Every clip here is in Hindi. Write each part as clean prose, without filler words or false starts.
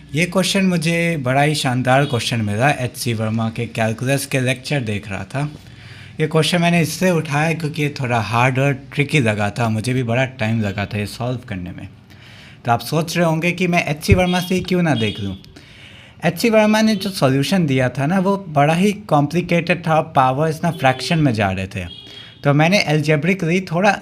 ये क्वेश्चन मुझे बड़ा ही शानदार क्वेश्चन मिला। एच सी वर्मा के कैलकुलस के लेक्चर देख रहा था। ये क्वेश्चन मैंने इससे उठाया क्योंकि ये थोड़ा हार्ड और ट्रिकी लगा था, मुझे भी बड़ा टाइम लगा था ये सॉल्व करने में। तो आप सोच रहे होंगे कि मैं एच सी वर्मा से ही क्यों ना देख लूँ। एच सी वर्मा ने जो सॉल्यूशन दिया था ना, वो बड़ा ही कॉम्प्लिकेटेड था, पावर्स ना फ्रैक्शन में जा रहे थे। तो मैंने एल्जेब्रिकली थोड़ा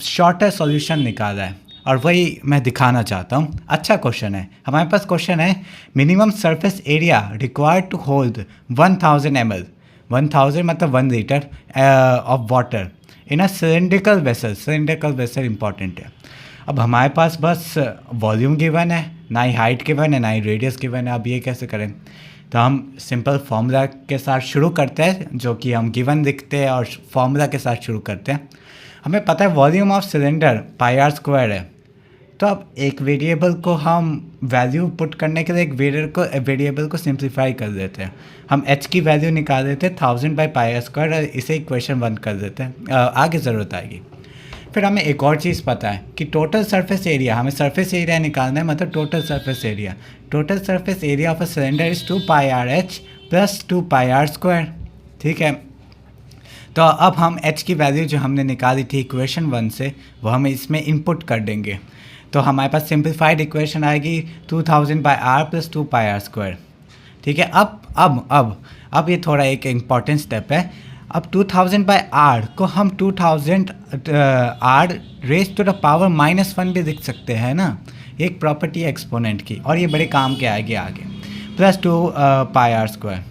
शॉर्टर सॉल्यूशन निकाला है और वही मैं दिखाना चाहता हूँ। अच्छा क्वेश्चन है। हमारे पास क्वेश्चन है, minimum surface area required to hold 1000 ml, 1000 मतलब 1 litre of water in a cylindrical vessel. Cylindrical vessel important है। अब हमारे पास बस वॉल्यूम गिवन है, ना ही हाइट गिवन है, ना ही रेडियस गिवन है। अब ये कैसे करें? तो हम सिंपल फार्मूला के साथ शुरू करते हैं, जो कि हम गिवन लिखते हैं और फार्मूला के साथ शुरू करते हैं। हमें पता है volume of cylinder pi r square है। तो अब एक वेरिएबल को हम वैल्यू पुट करने के लिए एक वेरिएबल को सिंप्लीफाई कर देते हैं। हम h की वैल्यू निकाल देते हैं 1000 बाई पाई आर स्क्वायर और इसे इक्वेशन 1 कर देते हैं। आगे ज़रूरत आएगी। फिर हमें एक और चीज़ पता है कि टोटल सरफेस एरिया, हमें सरफेस एरिया निकालना है, मतलब total surface area. Total surface area of a cylinder is 2 pi r h plus 2 pi r square. ठीक है। तो अब हम h की वैल्यू जो हमने निकाली थी इक्वेशन 1 से, वो हम इसमें इनपुट कर देंगे। तो हमारे पास सिंप्लीफाइड इक्वेशन आएगी 2000 by r plus 2 pi r square. ठीक है। अब ये थोड़ा एक इम्पॉर्टेंट स्टेप है। अब 2000 बाई आर को हम 2000 r raise to the power -1 भी लिख सकते हैं ना। एक प्रॉपर्टी है एक्सपोनेंट की और ये बड़े काम के आएगी आगे। Plus 2 pi r square.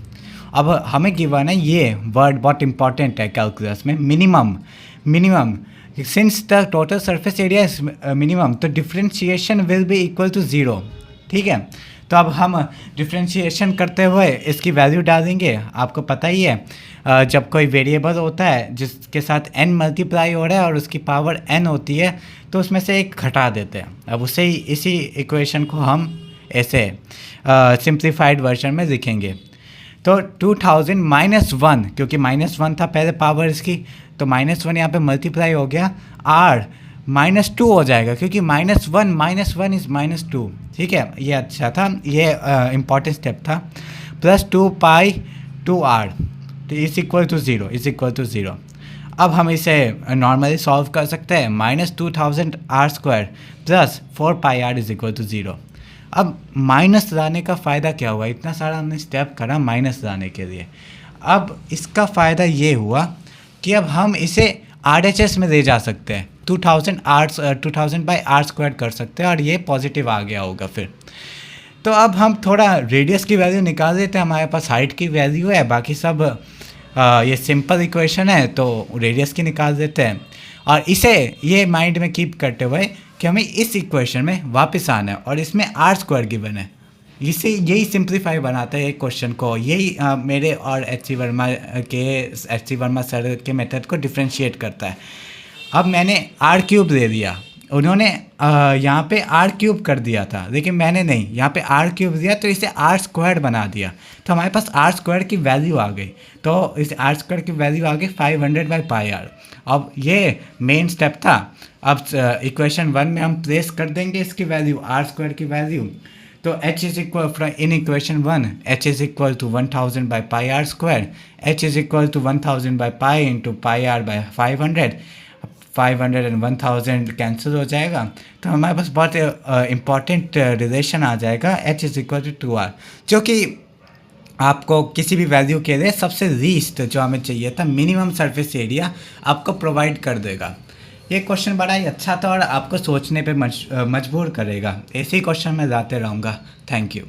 अब हमें गिवन है ये वर्ड बहुत इंपॉर्टेंट है कैलकुलस में, minimum. Since the total surface area is minimum, तो differentiation will be equal to 0। ठीक है। तो अब हम डिफ्रेंशिएशन करते हुए इसकी वैल्यू डालेंगे। आपको पता ही है, जब कोई वेरिएबल होता है जिसके साथ n मल्टीप्लाई हो रहा है और उसकी पावर n होती है, तो उसमें से एक घटा देते हैं। अब उसे ही इसी इक्वेशन को हम ऐसे सिंप्लीफाइड वर्जन में लिखेंगे। तो 2000 -1, क्योंकि -1 था पहले पावर इसकी, तो -1 यहाँ पे मल्टीप्लाई हो गया, r -2 हो जाएगा, क्योंकि -1 इज़ -2। ठीक है, ये अच्छा था, ये इम्पॉर्टेंट स्टेप था। प्लस 2 पाई 2r तो इज इक्वल टू 0। अब हम इसे नॉर्मली सॉल्व कर सकते हैं। -2000 r square plus 4 pi r is equal to 0। अब माइनस लाने का फ़ायदा क्या हुआ? इतना सारा हमने स्टेप करा माइनस लाने के लिए। अब इसका फ़ायदा ये हुआ कि अब हम इसे RHS में ले जा सकते हैं। 2000 बाई आर स्क्वायर कर सकते हैं और ये पॉजिटिव आ गया होगा फिर। तो अब हम थोड़ा रेडियस की वैल्यू निकाल देते हैं। हमारे पास हाइट की वैल्यू है, बाकी सब ये सिंपल इक्वेशन है, तो रेडियस की निकाल देते हैं। और इसे ये माइंड में कीप करते हुए कि हमें इस इक्वेशन में वापस आना है और इसमें आर स्क्वायर गिवन है। इसे यही सिंप्लीफाई बनाता है एक क्वेश्चन को। यही मेरे और एच सी वर्मा सर के मेथड को डिफ्रेंशिएट करता है। अब मैंने आर क्यूब ले लिया, उन्होंने यहाँ पे आर क्यूब कर दिया था, लेकिन मैंने नहीं, यहाँ पे आर क्यूब दिया तो इसे आर स्क्वायर बना दिया। तो हमारे पास आर स्क्वायर की वैल्यू आ गई। तो इस आर स्क्वायर की वैल्यू आ गई 500 बाई पाई आर। अब ये मेन स्टेप था। अब इक्वेशन 1 में हम प्लेस कर देंगे इसकी वैल्यू, आर स्क्वायर की वैल्यू। तो h is equal in equation 1, h is equal to 1000 by pi r square, h is equal to 1000 by pi into pi r by 500। 500 and 1000 cancel हो जाएगा, तो हमारे पास बहुत इंपॉर्टेंट रिलेशन आ जाएगा, h is equal to 2r, जो कि आपको किसी भी वैल्यू के लिए सबसे लीस्ट जो हमें चाहिए था, मिनिमम सरफेस एरिया, आपको प्रोवाइड कर देगा। ये क्वेश्चन बड़ा ही अच्छा था और आपको सोचने पे मजबूर करेगा। ऐसे ही क्वेश्चन मैं लाते रहूँगा। Thank you.